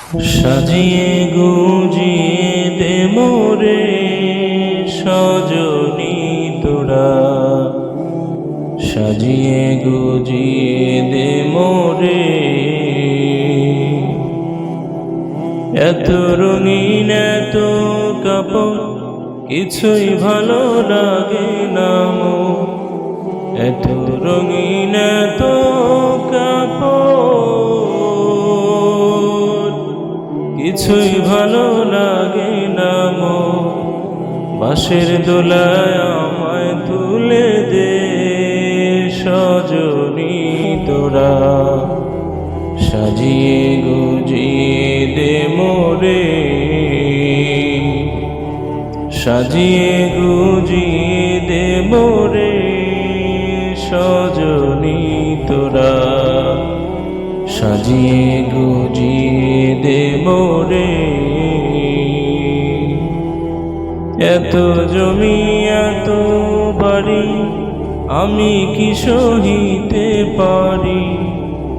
সাজিয়ে গুজিয়ে দে মোরে সজনী তোরা, সাজিয়ে গুজিয়ে দে মোরে। এত রঙিন এত কাপড় কিছুই ভালো লাগে না মোর, এত রঙিন এত কাপড় কিছুই ভালো লাগে না মোর। বাঁশের দোলায় আমায় তুলে দে সজনী তোরা, সাজিয়ে গুজিয়ে দে মোরে, সাজিয়ে গুজিয়ে দে মোরে সজনী তোরা, সাজিয়ে গুজিয়ে দে মোরে। এত জমি এত বাড়ি আমি কি সহিতে পারি,